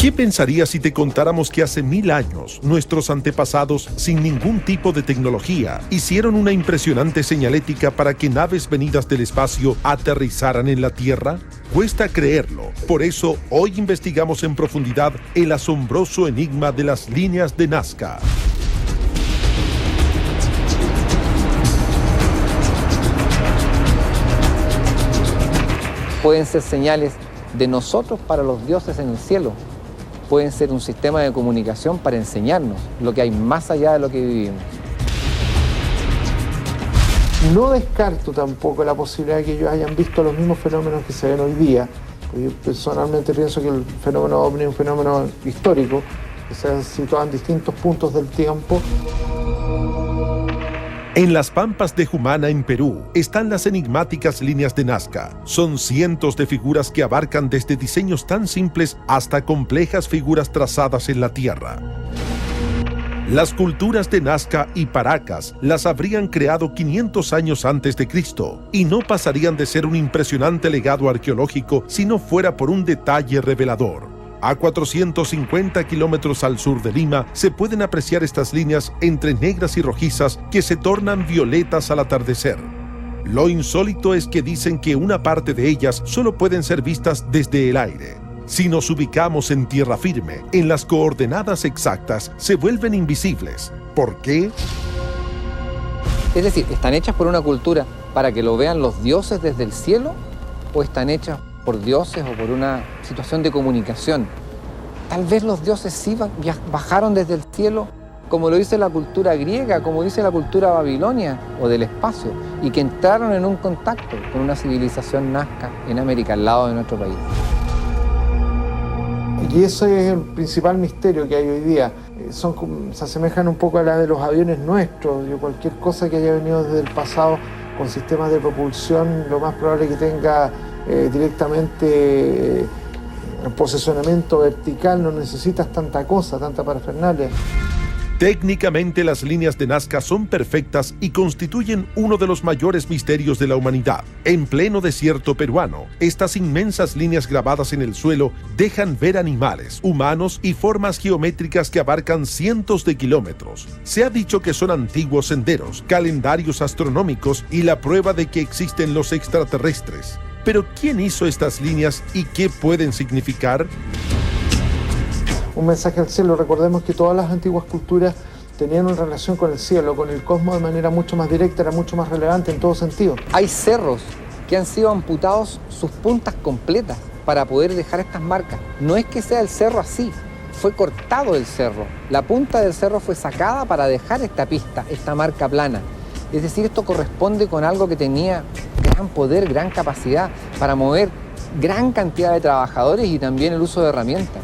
¿Qué pensarías si te contáramos que hace 1000 años nuestros antepasados, sin ningún tipo de tecnología, hicieron una impresionante señalética para que naves venidas del espacio aterrizaran en la Tierra? Cuesta creerlo. Por eso, hoy investigamos en profundidad el asombroso enigma de las líneas de Nazca. Pueden ser señales de nosotros para los dioses en el cielo. Pueden ser un sistema de comunicación para enseñarnos lo que hay más allá de lo que vivimos. No descarto tampoco la posibilidad de que ellos hayan visto los mismos fenómenos que se ven hoy día. Yo personalmente pienso que el fenómeno ovni es un fenómeno histórico, que se ha situado en distintos puntos del tiempo. En las pampas de Jumana, en Perú, están las enigmáticas líneas de Nazca. Son cientos de figuras que abarcan desde diseños tan simples hasta complejas figuras trazadas en la tierra. Las culturas de Nazca y Paracas las habrían creado 500 años antes de Cristo y no pasarían de ser un impresionante legado arqueológico si no fuera por un detalle revelador. A 450 kilómetros al sur de Lima se pueden apreciar estas líneas entre negras y rojizas que se tornan violetas al atardecer. Lo insólito es que dicen que una parte de ellas solo pueden ser vistas desde el aire. Si nos ubicamos en tierra firme, en las coordenadas exactas se vuelven invisibles. ¿Por qué? Es decir, ¿están hechas por una cultura para que lo vean los dioses desde el cielo? ¿O están hechas por dioses o por una situación de comunicación? Tal vez los dioses sí bajaron desde el cielo, como lo dice la cultura griega, como dice la cultura babilonia o del espacio, y que entraron en un contacto con una civilización nazca en América, al lado de nuestro país. Y ese es el principal misterio que hay hoy día. Se asemejan un poco a la de los aviones nuestros. Cualquier cosa que haya venido desde el pasado con sistemas de propulsión, lo más probable es que tenga directamente posicionamiento vertical, no necesitas tanta cosa, tanta parafernalia. Técnicamente las líneas de Nazca son perfectas y constituyen uno de los mayores misterios de la humanidad. En pleno desierto peruano, estas inmensas líneas grabadas en el suelo dejan ver animales, humanos y formas geométricas que abarcan cientos de kilómetros. Se ha dicho que son antiguos senderos, calendarios astronómicos y la prueba de que existen los extraterrestres. Pero ¿quién hizo estas líneas y qué pueden significar? Un mensaje al cielo. Recordemos que todas las antiguas culturas tenían una relación con el cielo, con el cosmos de manera mucho más directa, era mucho más relevante en todo sentido. Hay cerros que han sido amputados sus puntas completas para poder dejar estas marcas. No es que sea el cerro así, fue cortado el cerro. La punta del cerro fue sacada para dejar esta pista, esta marca plana. Es decir, esto corresponde con algo que tenía gran poder, gran capacidad para mover gran cantidad de trabajadores y también el uso de herramientas.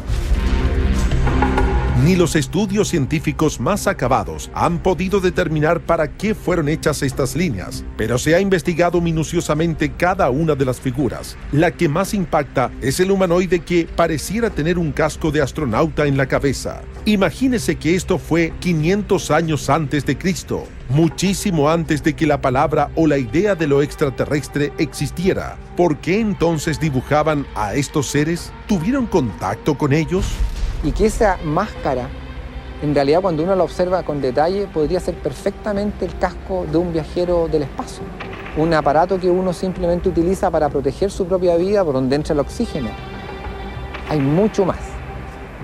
Ni los estudios científicos más acabados han podido determinar para qué fueron hechas estas líneas, pero se ha investigado minuciosamente cada una de las figuras. La que más impacta es el humanoide que pareciera tener un casco de astronauta en la cabeza. Imagínese que esto fue 500 años antes de Cristo, muchísimo antes de que la palabra o la idea de lo extraterrestre existiera. ¿Por qué entonces dibujaban a estos seres? ¿Tuvieron contacto con ellos? Y que esa máscara, en realidad cuando uno la observa con detalle, podría ser perfectamente el casco de un viajero del espacio. Un aparato que uno simplemente utiliza para proteger su propia vida por donde entra el oxígeno. Hay mucho más.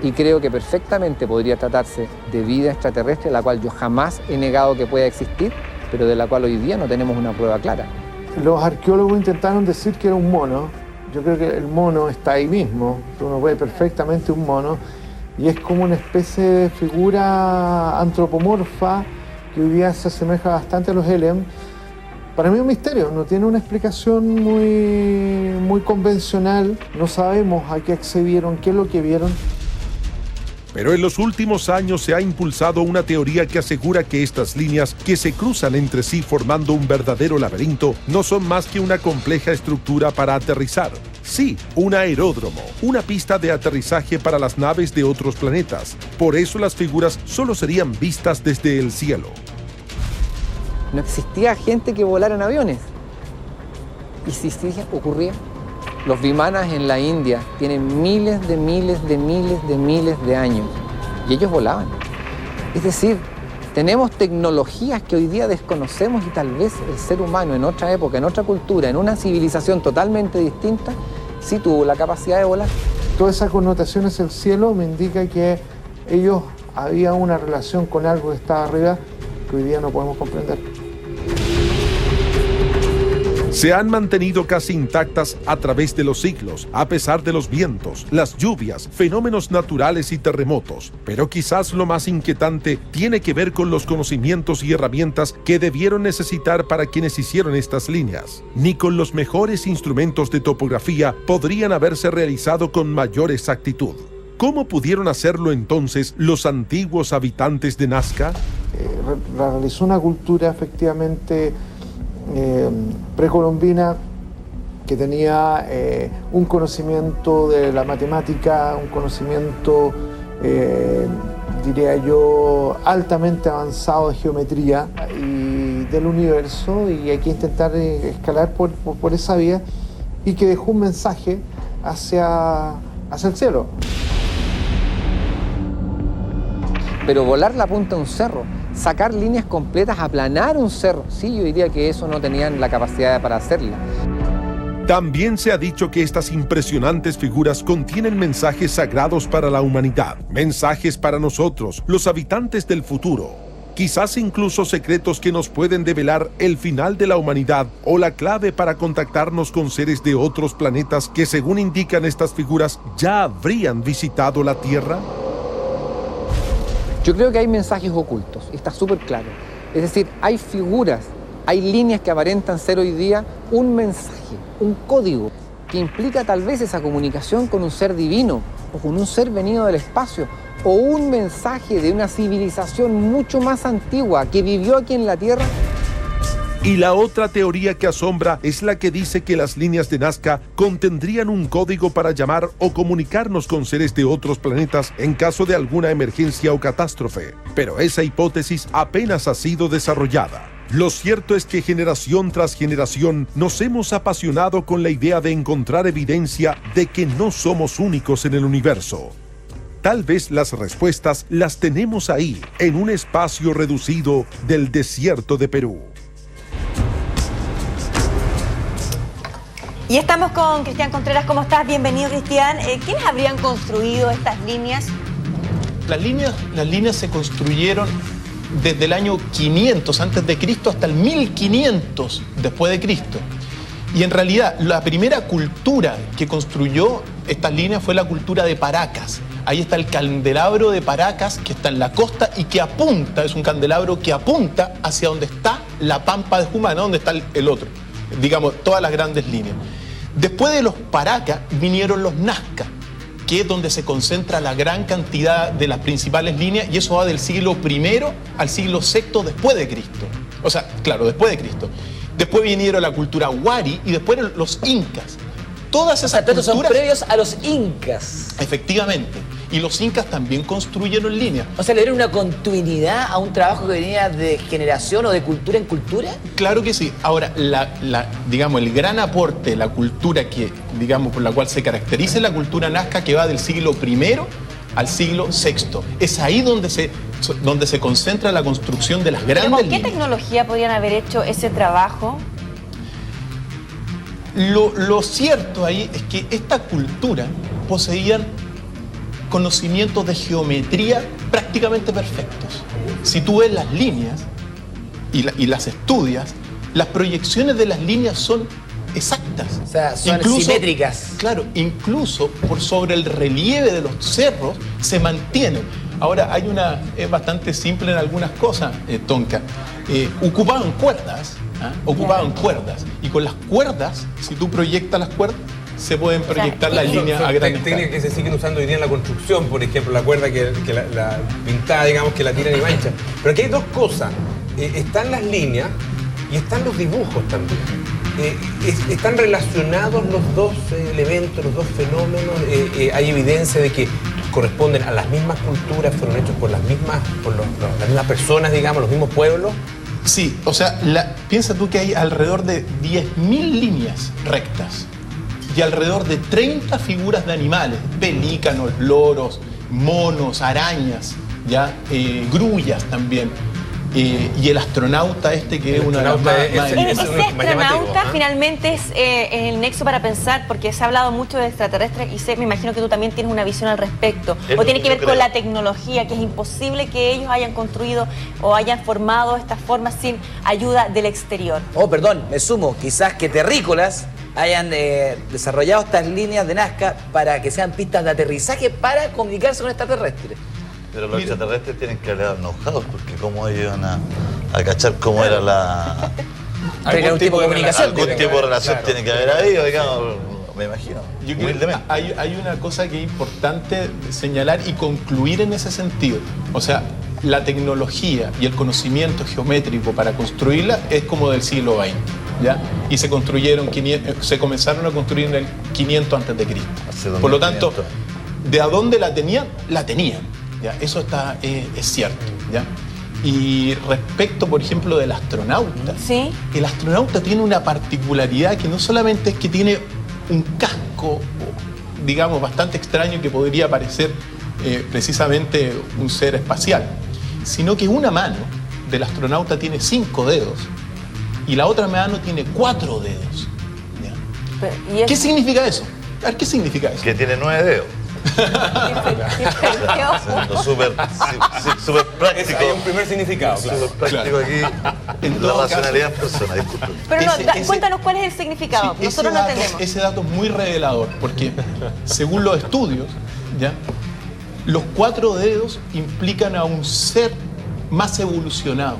Y creo que perfectamente podría tratarse de vida extraterrestre, la cual yo jamás he negado que pueda existir, pero de la cual hoy día no tenemos una prueba clara. Los arqueólogos intentaron decir que era un mono. Yo creo que el mono está ahí mismo. Uno ve perfectamente un mono. Y es como una especie de figura antropomorfa que hoy día se asemeja bastante a los aliens. Para mí es un misterio, no tiene una explicación muy convencional. No sabemos a qué accedieron, qué es lo que vieron. Pero en los últimos años se ha impulsado una teoría que asegura que estas líneas que se cruzan entre sí formando un verdadero laberinto no son más que una compleja estructura para aterrizar. Sí, un aeródromo, una pista de aterrizaje para las naves de otros planetas. Por eso las figuras solo serían vistas desde el cielo. No existía gente que volara en aviones. ¿Y si sí ocurría? Los vimanas en la India tienen miles de años y ellos volaban. Es decir, tenemos tecnologías que hoy día desconocemos y tal vez el ser humano en otra época, en otra cultura, en una civilización totalmente distinta, sí tuvo la capacidad de volar. Toda esa connotación hacia el cielo me indica que ellos había una relación con algo que estaba arriba que hoy día no podemos comprender. Se han mantenido casi intactas a través de los siglos, a pesar de los vientos, las lluvias, fenómenos naturales y terremotos. Pero quizás lo más inquietante tiene que ver con los conocimientos y herramientas que debieron necesitar para quienes hicieron estas líneas. Ni con los mejores instrumentos de topografía podrían haberse realizado con mayor exactitud. ¿Cómo pudieron hacerlo entonces los antiguos habitantes de Nazca? Realizó una cultura efectivamente precolombina que tenía un conocimiento de la matemática, un conocimiento, diría yo, altamente avanzado de geometría y del universo, y hay que intentar escalar por esa vía, y que dejó un mensaje hacia el cielo. Pero volar la punta de un cerro, sacar líneas completas, aplanar un cerro, sí, yo diría que eso no tenían la capacidad para hacerla. También se ha dicho que estas impresionantes figuras contienen mensajes sagrados para la humanidad, mensajes para nosotros, los habitantes del futuro. Quizás incluso secretos que nos pueden develar el final de la humanidad o la clave para contactarnos con seres de otros planetas que, según indican estas figuras, ya habrían visitado la Tierra. Yo creo que hay mensajes ocultos, está súper claro. Es decir, hay figuras, hay líneas que aparentan ser hoy día un mensaje, un código, que implica tal vez esa comunicación con un ser divino o con un ser venido del espacio, o un mensaje de una civilización mucho más antigua que vivió aquí en la Tierra. Y la otra teoría que asombra es la que dice que las líneas de Nazca contendrían un código para llamar o comunicarnos con seres de otros planetas en caso de alguna emergencia o catástrofe. Pero esa hipótesis apenas ha sido desarrollada. Lo cierto es que generación tras generación nos hemos apasionado con la idea de encontrar evidencia de que no somos únicos en el universo. Tal vez las respuestas las tenemos ahí, en un espacio reducido del desierto de Perú. Y estamos con Cristian Contreras. ¿Cómo estás? Bienvenido, Cristian. ¿Quiénes habrían construido estas líneas? Las líneas se construyeron desde el año 500 antes de Cristo hasta el 1500 después de Cristo. Y en realidad la primera cultura que construyó estas líneas fue la cultura de Paracas. Ahí está el candelabro de Paracas, que está en la costa y que apunta, es un candelabro que apunta hacia donde está la pampa de Jumana, donde está el otro, digamos, todas las grandes líneas. Después de los Paracas vinieron los Nazca, que es donde se concentra la gran cantidad de las principales líneas, y eso va del siglo I al siglo VI después de Cristo. O sea, claro, después de Cristo. Después vinieron la cultura Wari y después los Incas. Todas esas culturas son previos a los Incas. Efectivamente. Y los Incas también construyeron líneas. O sea, ¿le dieron una continuidad a un trabajo que venía de generación o de cultura en cultura? Claro que sí. Ahora, digamos, el gran aporte, la cultura que, digamos, por la cual se caracteriza la cultura nazca, que va del siglo I al siglo VI. Es ahí donde se concentra la construcción de las grandes líneas. ¿Con qué tecnología podrían haber hecho ese trabajo? Lo cierto ahí es que esta cultura poseían conocimientos de geometría prácticamente perfectos. Si tú ves las líneas y las estudias, las proyecciones de las líneas son exactas. O sea, son simétricas. Claro, incluso por sobre el relieve de los cerros se mantienen. Ahora, es bastante simple en algunas cosas, Tonka. Ocupaban cuerdas, y con las cuerdas, si tú proyectas las cuerdas, se pueden proyectar las líneas a gran escala. Técnicas que se siguen usando hoy día en la construcción, por ejemplo, la cuerda que la pintada, digamos, que la tiran y mancha. Pero aquí hay dos cosas. Están las líneas y están los dibujos también. ¿Están relacionados los dos elementos, los dos fenómenos? ¿Hay evidencia de que corresponden a las mismas culturas, fueron hechos por las mismas personas, digamos, los mismos pueblos? Sí, o sea, piensa tú que hay alrededor de 10.000 líneas rectas. y alrededor de 30 figuras de animales, pelícanos, loros, monos, arañas, ¿ya? Grullas también. Y el astronauta que es una de las más Ese astronauta finalmente es el nexo para pensar, porque se ha hablado mucho de extraterrestres y me imagino que tú también tienes una visión al respecto. O tiene que ver con la tecnología, que es imposible que ellos hayan construido o hayan formado estas formas sin ayuda del exterior. Oh, perdón, me sumo. Quizás que terrícolas hayan desarrollado estas líneas de Nazca para que sean pistas de aterrizaje para comunicarse con extraterrestres. Pero los extraterrestres tienen que haber enojados, porque cómo ellos iban a cachar cómo era la... algún tipo de comunicación. Algún tipo de relación tiene que haber ahí, digamos, me imagino. Yo creo que hay una cosa que es importante señalar y concluir en ese sentido. O sea, la tecnología y el conocimiento geométrico para construirla es como del siglo XX, ¿ya? Y se comenzaron a construir en el 500 a.C. Por lo tanto, ¿de a dónde la tenían? La tenían. ¿Ya? Eso es cierto, ¿ya? Y respecto, por ejemplo, del astronauta, ¿sí? El astronauta tiene una particularidad que no solamente es que tiene un casco, digamos, bastante extraño que podría parecer precisamente un ser espacial, sino que una mano del astronauta tiene 5 dedos y la otra mano tiene 4 dedos. ¿Ya? ¿Qué significa eso? A ver, ¿qué significa eso? Que tiene 9 dedos. Súper práctico. Hay un primer significado, claro. Súper práctico aquí. La racionalidad en persona, disculpe. Pero cuéntanos cuál es el significado. Sí, nosotros no entendemos. Ese dato es muy revelador, porque según los estudios, ¿ya? Los 4 dedos implican a un ser más evolucionado,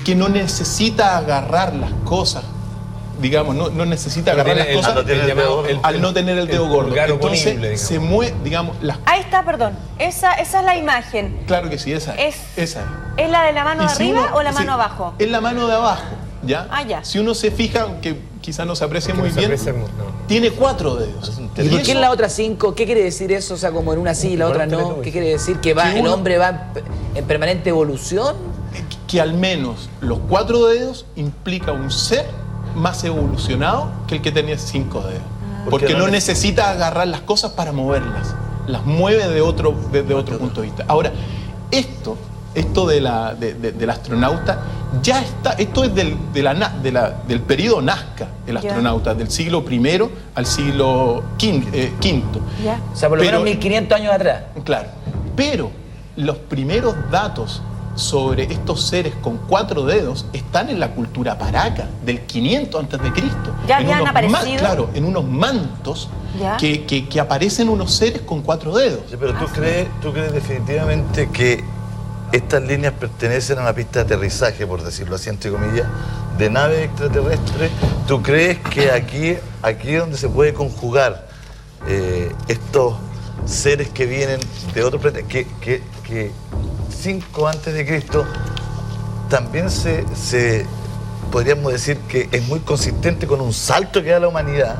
que no necesita agarrar las cosas. Digamos, no necesita agarrar las cosas al no tener el dedo gordo. Entonces se mueve, digamos, Ahí está, perdón. Esa es la imagen. Claro que sí, esa es. ¿Es la de la mano de arriba o la mano abajo? Es la mano de abajo, ¿ya? Ah, ya. Si uno se fija, aunque quizás no se aprecie muy bien, tiene 4 dedos. ¿Y por qué en la otra 5? ¿Qué quiere decir eso? O sea, como en una sí y la otra no. ¿Qué quiere decir? ¿Que el hombre va en permanente evolución? Que al menos los 4 dedos implica un ser más evolucionado que el que tenía 5 dedos. Porque no necesita agarrar las cosas para moverlas. Las mueve desde otro punto de vista. Ahora, esto del astronauta ya está. Esto es del periodo Nazca, el astronauta, del siglo I al siglo V. O sea, por lo menos 1500 años atrás. Claro. Pero los primeros datos sobre estos seres con 4 dedos están en la cultura paraca del 500 a.C. ¿Ya habían aparecido? Claro, en unos mantos que aparecen unos seres con 4 dedos. Sí, pero ¿tú crees definitivamente que estas líneas pertenecen a una pista de aterrizaje, por decirlo así, entre comillas, de nave extraterrestre? ¿Tú crees que aquí es donde se puede conjugar estos seres que vienen de otro planeta, que 5 antes de Cristo también podríamos decir que es muy consistente con un salto que da la humanidad,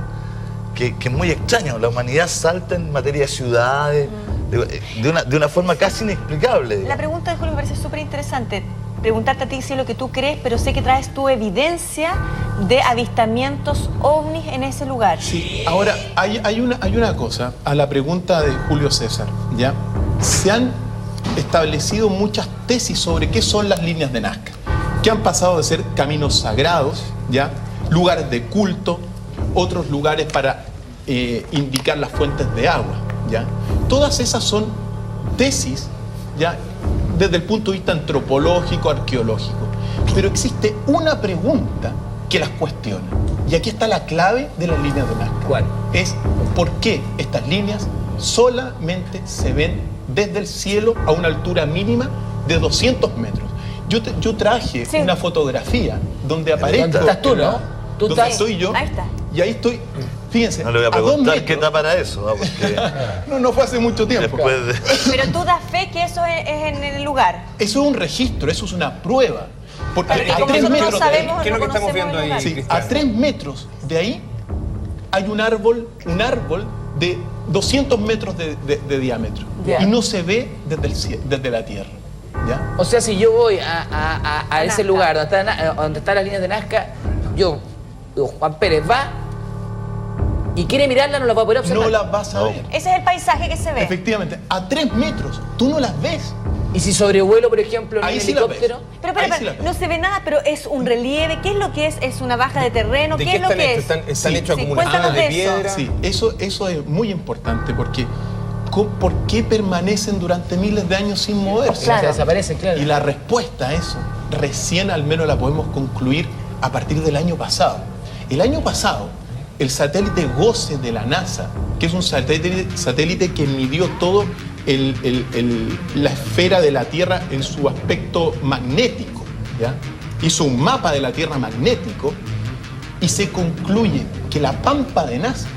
que es muy extraño? La humanidad salta en materia de ciudades de una forma casi inexplicable, digamos. La pregunta de Julio me parece súper interesante. Preguntarte a ti si es lo que tú crees, pero sé que traes tu evidencia de avistamientos ovnis en ese lugar. Sí, ahora hay una cosa a la pregunta de Julio César, ¿ya? Se han establecido muchas tesis sobre qué son las líneas de Nazca, que han pasado de ser caminos sagrados, ¿ya? Lugares de culto, otros lugares para indicar las fuentes de agua, ¿ya? Todas esas son tesis, ¿ya? Desde el punto de vista antropológico, arqueológico. Pero existe una pregunta que las cuestiona. Y aquí está la clave de las líneas de Nazca. ¿Cuál? Es por qué estas líneas solamente se ven desde el cielo a una altura mínima de 200 metros. Yo traje una fotografía donde aparece... ¿Estás tú, no? ¿Tú donde estás? estoy yo. Ahí está. Y ahí estoy... Fíjense, no le voy a preguntar qué está para eso, ¿no? Porque no fue hace mucho tiempo. Pero tú das fe que eso es en el lugar. Eso es un registro, eso es una prueba. Porque a 3 metros no sabemos, ¿qué es lo que estamos viendo ahí? Sí, a 3 metros de ahí hay un árbol de 200 metros de diámetro. Y no se ve desde la Tierra. ¿Ya? O sea, si yo voy a ese lugar donde están las líneas de Nazca, Juan Pérez, va y quiere mirarla, no la va a poder observar. No las vas a ver. Ese es el paisaje que se ve. Efectivamente, a 3 metros, tú no las ves. Y si sobrevuelo, por ejemplo, en Ahí un sí la helicóptero. Pero, no se ve nada, pero es un relieve. ¿Qué es lo que es? ¿Es una baja de terreno? ¿Qué es lo que es? ¿Están hechos acumulaciones de piedra? Sí, eso es muy importante porque ¿por qué permanecen durante miles de años sin moverse? Claro. Se desaparecen, claro. Y la respuesta a eso, recién al menos la podemos concluir a partir del año pasado. El año pasado, el satélite GOSE de la NASA, que es un satélite que midió todo la esfera de la Tierra en su aspecto magnético, ¿ya? Hizo un mapa de la Tierra magnético y se concluye que la Pampa de Nazca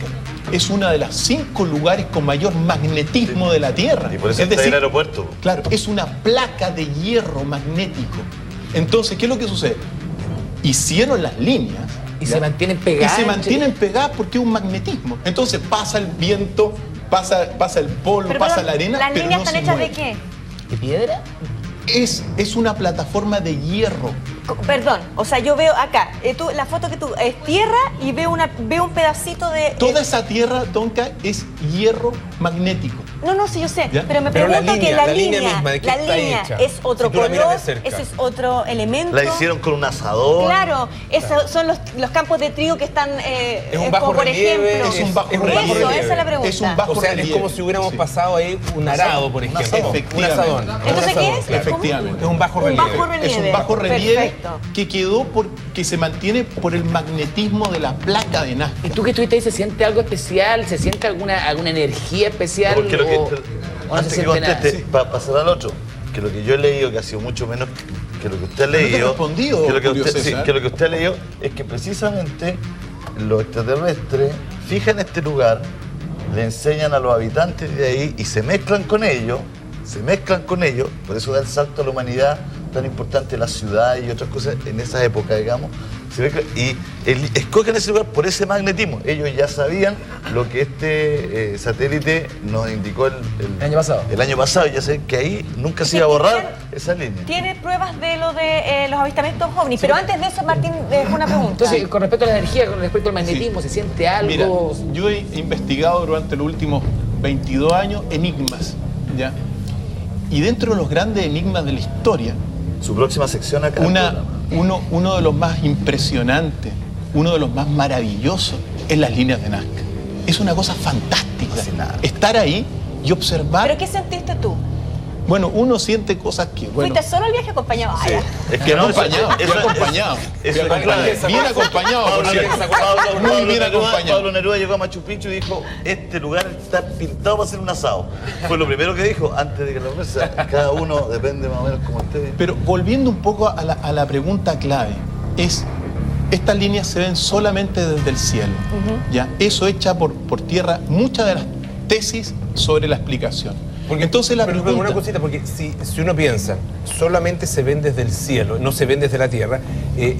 es uno de los 5 lugares con mayor magnetismo de la Tierra. Y por eso es está decir, en el aeropuerto. Claro, es una placa de hierro magnético. Entonces, ¿qué es lo que sucede? Hicieron las líneas. Y se mantienen pegadas. Y se mantienen pegadas porque es un magnetismo. Entonces pasa el viento, pasa el polvo, pasa la arena. ¿Las pero líneas no están se hechas mueve. de qué? ¿De piedra? Es una plataforma de hierro. Perdón, o sea, yo veo acá, la foto que tú, es tierra y veo un pedacito de... Toda esa tierra, Tonka, es hierro magnético. No, sí, yo sé, ¿Ya? pero me Pero pregunto la que línea, la la línea línea, misma, ¿de qué la está línea hecha? es otro Si tú la miras color, de cerca. ese es otro elemento. La hicieron con un asador. Claro, esos son los campos de trigo que están, Es un bajo como por relieve, ejemplo. es un bajo Eso, relieve. esa es la pregunta. Es un bajo O sea, es relieve. como si hubiéramos pasado ahí un arado, por ejemplo. Efectivamente. Un asadón. ¿Entonces qué es? Efectivamente. Es un bajo Un relieve. bajo relieve. Es un bajo relieve Perfecto. que quedó que se mantiene por el magnetismo de la placa de Nazca. ¿Y tú que estuviste ahí, se siente algo especial? ¿Se siente alguna energía especial? Porque lo o no antes se que siente nada? conteste, para pasar al otro, que lo que yo he leído, que ha sido mucho menos que lo que usted ha leído, te he respondido, que lo que Julio usted, César. que lo que usted ha leído es que precisamente los extraterrestres fijan este lugar, le enseñan a los habitantes de ahí y se mezclan con ellos, por eso da el salto a la humanidad tan importante, la ciudad y otras cosas en esa época, digamos, se mezclan, y escogen ese lugar por ese magnetismo. Ellos ya sabían lo que este satélite nos indicó el año pasado. El año pasado, ya sé que ahí nunca se iba a borrar esa línea. Tiene pruebas de lo de los avistamientos ovnis, pero antes de eso, Martín, una pregunta. Entonces, con respecto a la energía, con respecto al magnetismo, ¿se siente algo? Mira, yo he investigado durante los últimos 22 años enigmas, ¿ya? Y dentro de los grandes enigmas de la historia, Su próxima sección acá. uno de los más impresionantes, uno de los más maravillosos, es las líneas de Nazca. Es una cosa fantástica. Estar ahí y observar. ¿Pero qué sentiste tú? Bueno, uno siente cosas que... Bueno, ¿Fuiste solo al viaje acompañado? Sí. Es Fui no, acompañado, eso- fui acompañado. eso es clave. Bien acompañado, por cierto. Muy bien acompañado. Pablo Neruda llegó a Machu Picchu y dijo, este lugar está pintado para hacer un asado. Fue lo primero que dijo antes de que la conversa. Cada uno depende más o menos como esté. Pero volviendo un poco a la pregunta clave, estas líneas se ven solamente desde el cielo. ¿Ya? Eso echa por tierra muchas de las tesis sobre la explicación. Porque, entonces la pero pregunta... una cosita, porque si uno piensa, solamente se ven desde el cielo, no se ven desde la tierra,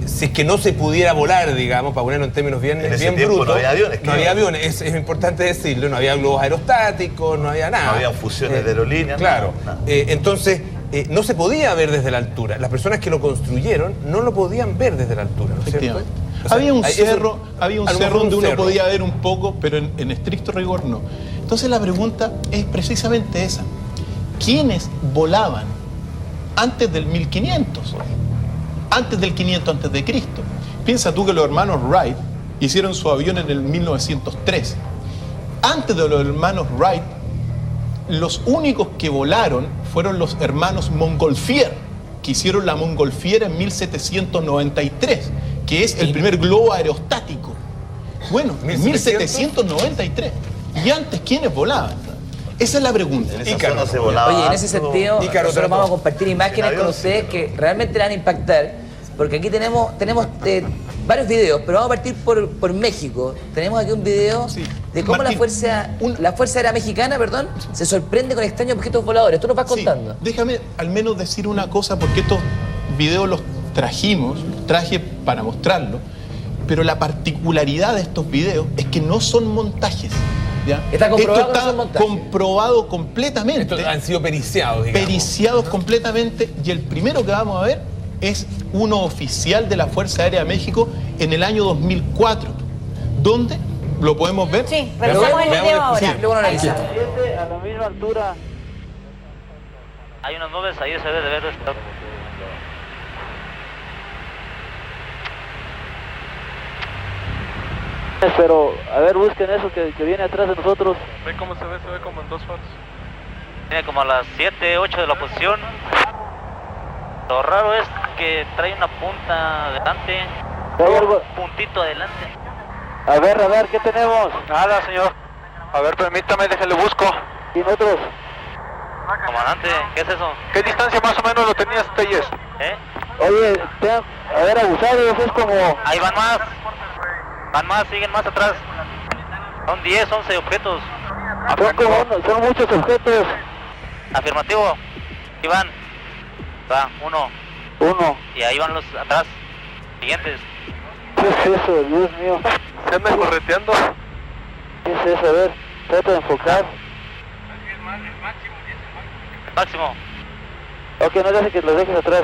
si es que no se pudiera volar, digamos, para ponerlo en términos bien, En ese bien tiempo brutos, no había aviones, no había aviones, es importante decirlo, no había globos aerostáticos, no había nada. No había fusiones de aerolíneas. Claro. Nada. Entonces, no se podía ver desde la altura. Las personas que lo construyeron no lo podían ver desde la altura, ¿no es cierto? Efectivamente. O sea, había un eso- cerro a lo mejor donde un uno cerro. podía ver un poco, pero en estricto rigor no. Entonces la pregunta es precisamente esa. ¿Quiénes volaban antes del 1500? Antes del 500 antes de Cristo. Piensa tú que los hermanos Wright hicieron su avión en el 1903. Antes de los hermanos Wright, los únicos que volaron fueron los hermanos Montgolfier, que hicieron la Montgolfier en 1793, que es el primer globo aerostático. Bueno, en 1793. ¿Y antes quiénes volaban? Esa es la pregunta. En esa Ícaro. zona se volaba. Oye, en ese sentido, Ícaro nosotros trató. vamos a compartir imágenes En con avión, ustedes sí, que realmente le van a impactar, porque aquí tenemos varios videos, pero vamos a partir por México. Tenemos aquí un video Sí. de cómo Martín, la Fuerza Aérea Mexicana, se sorprende con extraños objetos voladores. Tú nos vas contando. Sí, déjame al menos decir una cosa, porque estos videos los traje para mostrarlos, pero la particularidad de estos videos es que no son montajes. ¿ya? Está comprobado Esto que no son está montajes. comprobado completamente. Estos han sido periciados, digamos. Periciados completamente, y el primero que vamos a ver es uno oficial de la Fuerza Aérea de México en el año 2004, donde ¿Lo podemos ver? Sí, revisamos el video ahora. Sí, luego lo analizamos. A la misma altura. Hay unas nubes ahí, se debe de ver esto. Pero, a ver, busquen eso que viene atrás de nosotros. ¿Ve cómo se ve? Se ve como en 2 fotos. Viene como a las 7, 8 de la posición. Lo raro es que trae una punta adelante. ¿Hay algo? Puntito adelante. A ver, ¿qué tenemos? Nada, señor. A ver, permítame, déjale busco. ¿Y nosotros? Comandante, ¿qué es eso? ¿Qué distancia más o menos lo tenías, Telles? Oye, a ver, abusados, es como... Ahí van más. Van más, siguen más atrás. Son 10, 11 objetos. Son muchos objetos. Afirmativo. Ahí van. Va, uno. Y ahí van los atrás. Siguientes. ¿Qué es eso? Dios mío. ¿Se anda correteando? ¿Qué es eso? A ver, trata de enfocar. Máximo. Ok, no dejes que los dejes atrás.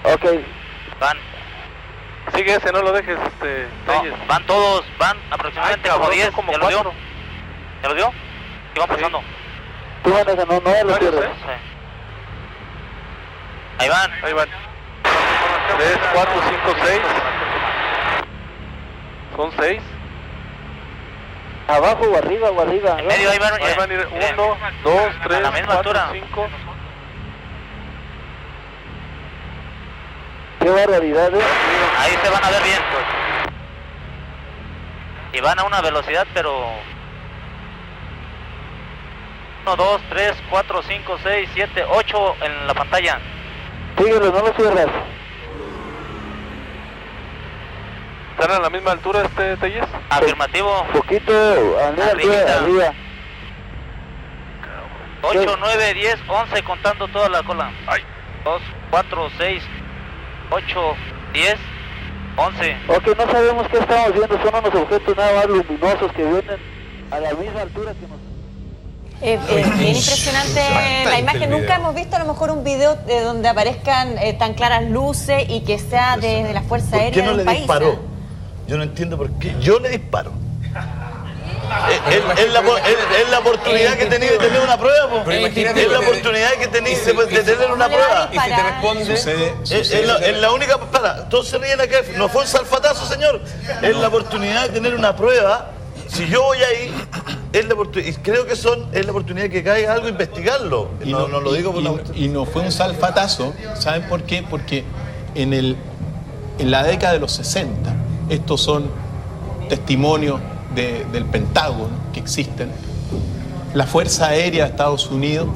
Ok. Van. Sigue ese, no lo dejes, Telles. No, van todos, van aproximadamente como 10. Como ¿Ya lo dio? 4. ¿Ya lo dio? ¿Qué van pasando? Tú manejas, no lo pierdes. Sí. Ahí van. 3, 4, 5, 6. Son 6. ¿Abajo o arriba o arriba? En medio ahí van. Ahí van a ir 1, 2, 3, a la misma 4, altura. 5. Qué barbaridad, Ahí se van a ver bien. Y van a una velocidad, pero... 1, 2, 3, 4, 5, 6, 7, 8 en la pantalla. Síguelo, no lo cierras. ¿Están a la misma altura, Telles? Afirmativo. Poquito, arriba. 8, 9, 10, 11 contando toda la cola. 2, 4, 6, 8, 10, 11. Ok, no sabemos qué estamos viendo, son unos objetos nada más luminosos que vienen a la misma altura que nosotros. Bien impresionante la imagen. Nunca hemos visto a lo mejor un video donde aparezcan tan claras luces y que sea de la Fuerza Aérea ¿Por qué no le del país, disparó? Yo no entiendo por qué. Yo le disparo. Es la oportunidad que tenía de tener una prueba, po. Es la oportunidad que tenía de tener una prueba. Y si te responde, es la única. Para, todos se ríen acá. No fue un salfatazo, señor. Es la oportunidad de tener una prueba. Si yo voy ahí, es la oportunidad. Y creo que es la oportunidad de que caiga algo, investigarlo. No lo digo por y no fue un salfatazo. ¿Saben por qué? Porque en la década de los 60, estos son testimonios del Pentágono que existen. La Fuerza Aérea de Estados Unidos,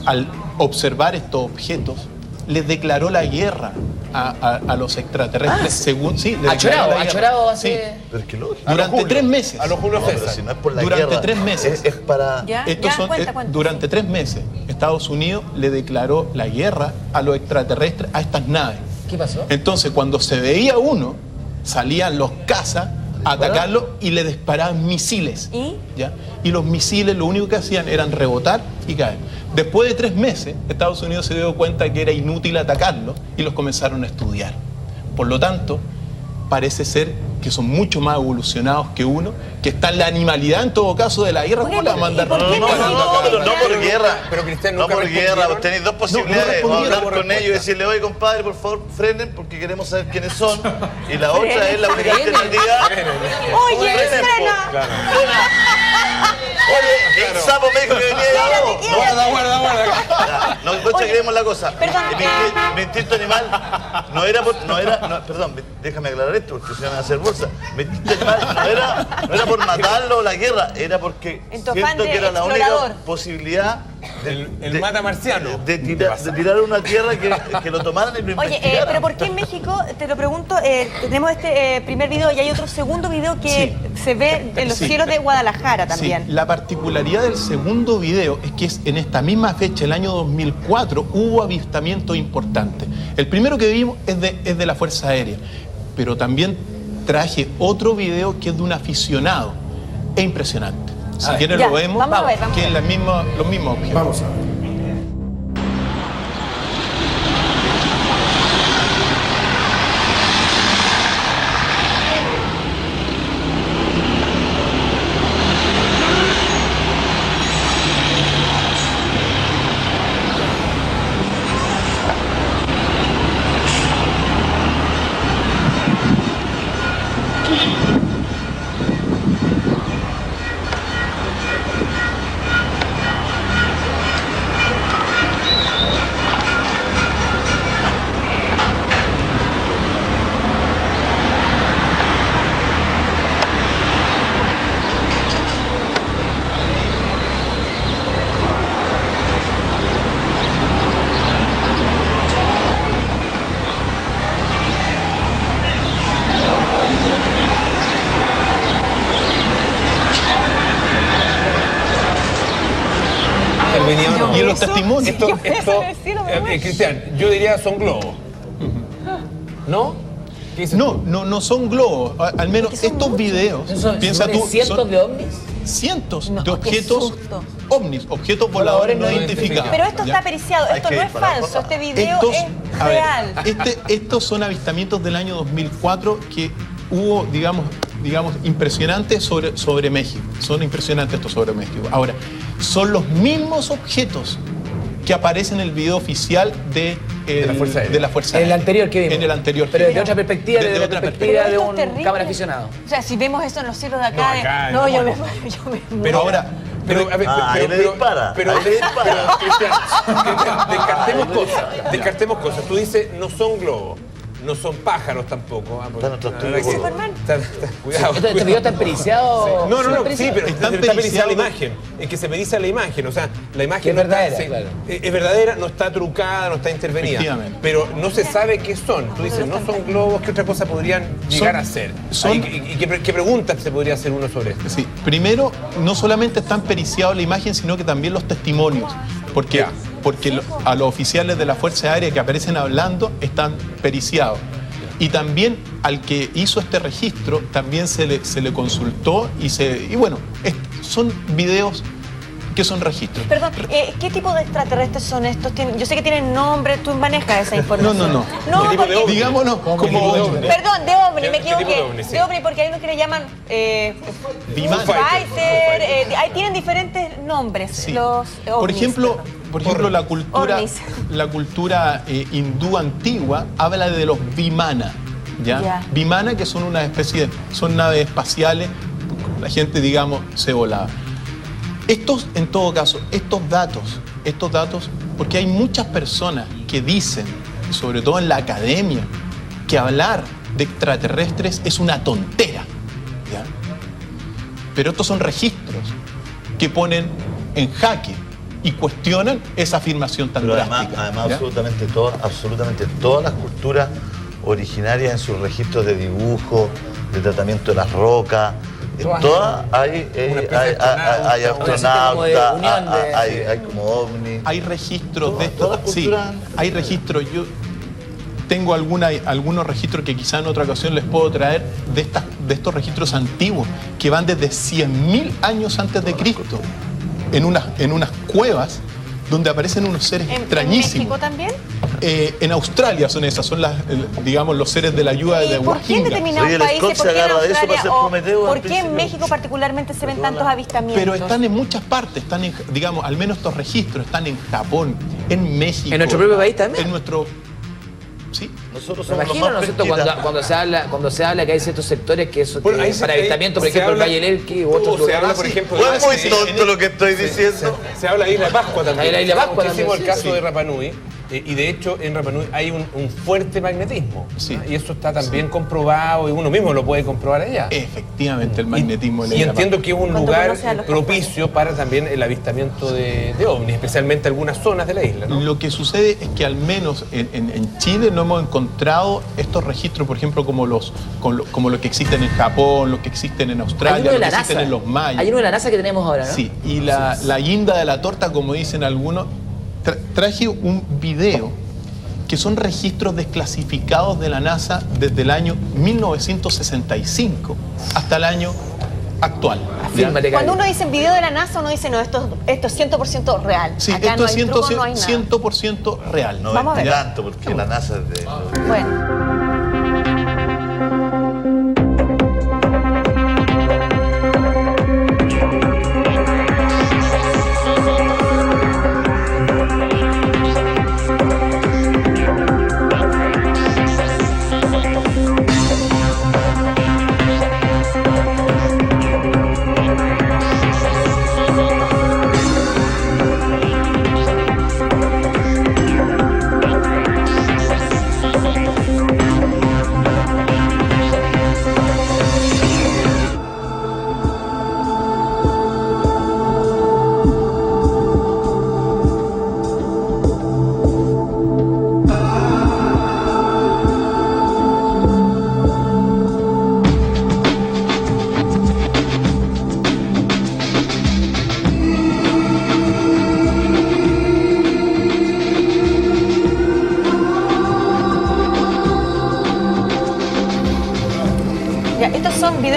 al observar estos objetos, les declaró la guerra a los extraterrestres. Según Achorado hace... Sí. Pero es que lógico. Durante 3 meses. A los Julio César. Pero si no es por la Durante guerra, 3 meses. Es para... Cuenta. Durante 3 meses, Estados Unidos le declaró la guerra a los extraterrestres, a estas naves. ¿Qué pasó? Entonces, cuando se veía uno, salían los cazas a atacarlo y le disparaban misiles. ¿Ya? Y los misiles lo único que hacían eran rebotar y caer. Después de 3 meses, Estados Unidos se dio cuenta que era inútil atacarlo y los comenzaron a estudiar. Por lo tanto, parece ser que son mucho más evolucionados que uno, que está en la animalidad en todo caso de la guerra. ¿Cómo la mandar? No por guerra. Pero Cristian, No nunca por guerra. respondieron. Tenéis dos posibilidades. No o hablar respondieron. con ellos y decirle, oye, compadre, por favor, frenen porque queremos saber quiénes son. Y la otra es la única alternativa. Oye, frena. Oye, el sapo me dijo que venía de abajo. Guarda. No, no creemos la cosa. Perdón. Mi instinto animal no era perdón, déjame aclarar esto porque se van a hacer bolsa. Mi instinto animal no era por matarlo o la guerra, era porque En tu afán siento de que era la única explorador. posibilidad El mata marciano. de tirar una tierra que lo tomaran y lo Oye, investigaran. pero ¿por qué en México, te lo pregunto, tenemos este primer video y hay otro segundo video que se ve en los cielos de Guadalajara también? Sí, la particularidad del segundo video es que en esta misma fecha, el año 2004, hubo avistamientos importantes. El primero que vimos es de la Fuerza Aérea, pero también traje otro video que es de un aficionado. Es impresionante. Si quieren lo vemos, vamos a ver. que es los mismos objetos. Vamos a ver. opinión. Y en los testimonios. Cristian, yo diría son globos. ¿No? No son globos. Al menos estos videos. Piensa tú. ¿Cientos de ovnis? Cientos de objetos ovnis, objetos voladores no identificados. Pero esto está periciado, esto no es falso, este video es real. Estos son avistamientos del año 2004 que hubo, digamos impresionantes sobre México. Son impresionantes estos sobre México. Ahora, son los mismos objetos que aparecen en el video oficial de la Fuerza Aérea. En el anterior que vimos. En el anterior. Pero desde otra perspectiva, desde la perspectiva de un cámara aficionado. O sea, si vemos eso en los cielos de acá, yo me muero. Pero ahora... Cristian, descartemos cosas. Tú dices, no son globos. No son pájaros tampoco. Cuidado. ¿Este video está periciado? No, sí, pero está periciada la imagen. Es que se pericia la imagen. O sea, la imagen es verdadera, claro. Es verdadera, no está trucada, no está intervenida. Pero no se sabe qué son. Tú dices, no son globos, ¿qué otra cosa podrían llegar a ser? ¿Y qué preguntas se podría hacer uno sobre esto? Sí, primero, no solamente están periciados la imagen, sino que también los testimonios. Porque a los oficiales de la Fuerza Aérea que aparecen hablando están periciados. Y también al que hizo este registro también se le consultó y bueno, son videos que son registros. Perdón, ¿qué tipo de extraterrestres son estos? Yo sé que tienen nombre, tú manejas esa información. No. Digámonos como ovni. Perdón, de ovni, me equivoqué. De ovni porque hay unos que le llaman Fighter, ahí tienen diferentes nombres. Sí. Los ovnis, Por ejemplo, la cultura hindú antigua habla de los Vimana. Vimana, que son una especie son naves espaciales, la gente, digamos, se volaba. En todo caso, estos datos, porque hay muchas personas que dicen, sobre todo en la academia, que hablar de extraterrestres es una tontera. ¿Ya? Pero estos son registros que ponen en jaque y cuestionan esa afirmación tan drástica. Además absolutamente todas las culturas originarias en sus registros de dibujo, de tratamiento de las rocas, todas hay astronautas, hay como ovnis. Hay registros de esto. Sí, hay registros. Yo tengo algunos registros que quizá en otra ocasión les puedo traer de estos registros antiguos que van desde 100.000 años antes de Cristo. En unas cuevas donde aparecen unos seres extrañísimos. ¿En México también? En Australia son los seres de la ayuda de Huajinga. ¿Por qué en determinados países? ¿Por qué en Australia? ¿Por qué en México particularmente se ven tantos avistamientos? Pero están en muchas partes, al menos estos registros están en Japón, en México. ¿En nuestro propio país también? En nuestro... Sí. Nosotros somos imagino, ¿no es cierto? Cuando se habla que hay ciertos sectores que para avistamiento, por ejemplo, el Valle del Elqui u otros lugares. Por ejemplo, es muy tonto lo que estoy diciendo. Se habla de Isla de Pascua también. La Isla de Pascua también. El caso de Rapa Nui. Y de hecho, en Rapa Nui hay un fuerte magnetismo. Sí. Y eso está también comprobado y uno mismo lo puede comprobar allá. Efectivamente, el magnetismo. Y entiendo que es un lugar propicio para también el avistamiento de ovnis, especialmente algunas zonas de la isla, ¿no? Lo que sucede es que al menos en Chile no hemos encontrado estos registros, por ejemplo, como los que existen en Japón, los que existen en Australia, los que existen en los mayas. Hay uno de la NASA que tenemos ahora, ¿no? Sí, y la guinda de la torta, como dicen algunos. Traje un video que son registros desclasificados de la NASA desde el año 1965 hasta el año actual. Cuando uno dice video de la NASA, uno dice, no, esto es 100% real. Sí, acá esto no es hay truco, no hay nada. 100% real. No Vamos a ver. tanto, porque la NASA es de... Bueno.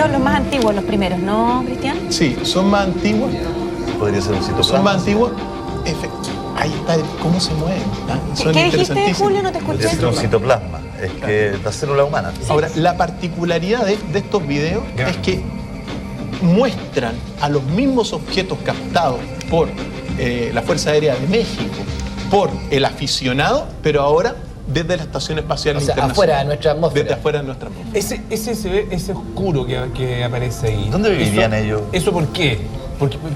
videos los más antiguos, los primeros, ¿no, Cristian? Sí, son más antiguos. Podría ser un citoplasma. Son más antiguos. Ahí está cómo se mueven. ¿Qué dijiste, Julio? No te escuché. Es un citoplasma, es que la célula humana. Ahora, la particularidad de estos videos es que muestran a los mismos objetos captados por la Fuerza Aérea de México, por el aficionado, pero ahora desde la Estación Espacial Internacional. Afuera de nuestra atmósfera. Desde afuera de nuestra atmósfera. Ese oscuro que aparece ahí. ¿Dónde vivirían ellos? ¿Eso por qué?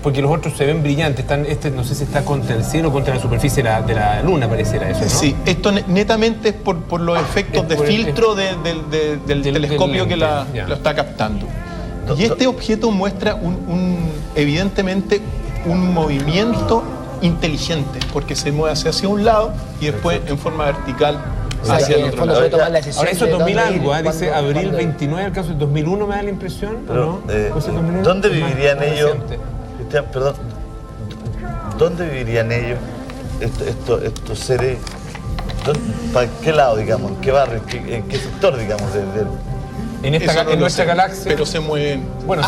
Porque los otros se ven brillantes. No sé si está contra el cielo o contra la superficie de la luna, pareciera eso, ¿no? Sí, esto netamente es por los efectos de filtro del telescopio que lo está captando. Y este objeto muestra evidentemente un movimiento inteligente, porque se mueve hacia un lado y después en forma vertical hacia el otro lado. Ahora eso es 2000 algo, dice abril 29, el caso del 2001 me da la impresión, pero, ¿no? ¿Dónde vivirían ellos? Cristian, perdón, ¿dónde vivirían ellos, estos seres? ¿Para qué lado, digamos? ¿En qué barrio? ¿En qué sector, digamos? En nuestra galaxia. Pero se mueven. Bueno,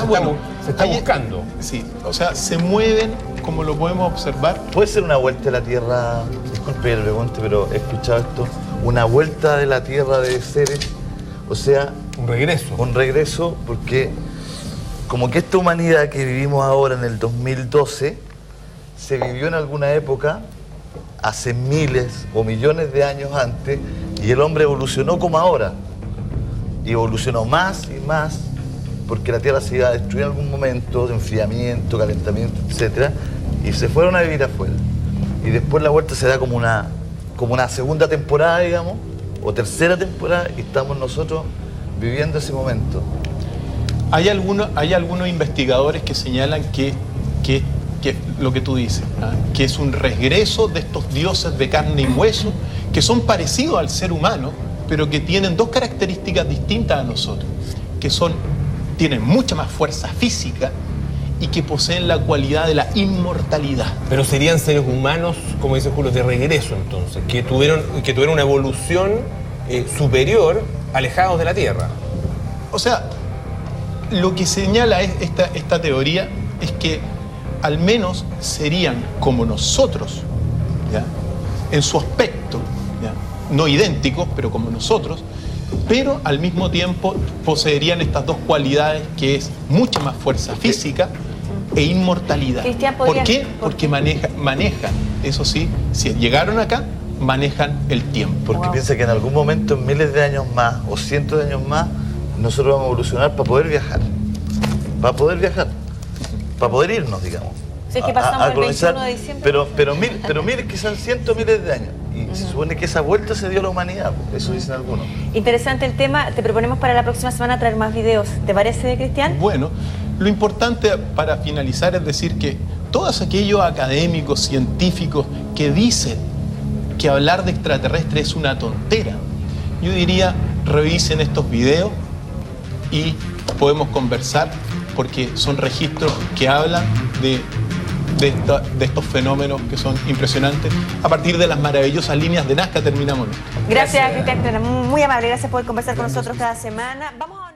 se está buscando. Sí, o sea, se mueven como lo podemos observar. ¿Puede ser una vuelta de la Tierra? Disculpe el pregunte, pero he escuchado esto. Una vuelta de la Tierra de seres, o sea... Un regreso. Un regreso, porque como que esta humanidad que vivimos ahora en el 2012 se vivió en alguna época hace miles o millones de años antes y el hombre evolucionó como ahora. Y evolucionó más y más porque la Tierra se iba a destruir en algún momento de enfriamiento, calentamiento, etc. Y se fueron a vivir afuera. Y después la vuelta se da como una segunda temporada, digamos, o tercera temporada, y estamos nosotros viviendo ese momento. Hay algunos investigadores que señalan que lo que tú dices, ¿no? Que es un regreso de estos dioses de carne y hueso que son parecidos al ser humano, pero que tienen dos características distintas a nosotros, que tienen mucha más fuerza física y que poseen la cualidad de la inmortalidad. Pero serían seres humanos, como dice Julio, de regreso entonces, que tuvieron una evolución superior, alejados de la Tierra. O sea, lo que señala esta teoría es que al menos serían como nosotros, ¿ya? En su aspecto, ¿ya? No idénticos, pero como nosotros, pero al mismo tiempo poseerían estas dos cualidades, que es mucha más fuerza física e inmortalidad. ¿Por qué? Porque manejan, eso sí, si llegaron acá, manejan el tiempo. Porque piensa que en algún momento, en miles de años más o cientos de años más, nosotros vamos a evolucionar para poder viajar. Para poder irnos, digamos. Sí, es que pasamos el 21 de diciembre. Pero mire que son cientos miles de años. Y se supone que esa vuelta se dio a la humanidad, eso dicen algunos. Interesante el tema. Te proponemos para la próxima semana traer más videos. ¿Te parece, Cristian? Bueno, lo importante para finalizar es decir que todos aquellos académicos, científicos que dicen que hablar de extraterrestres es una tontera, yo diría, revisen estos videos y podemos conversar, porque son registros que hablan de estos fenómenos que son impresionantes. A partir de las maravillosas líneas de Nazca terminamos. Gracias, Cristian. Muy amable. Gracias por conversar con nosotros cada semana. Vamos a...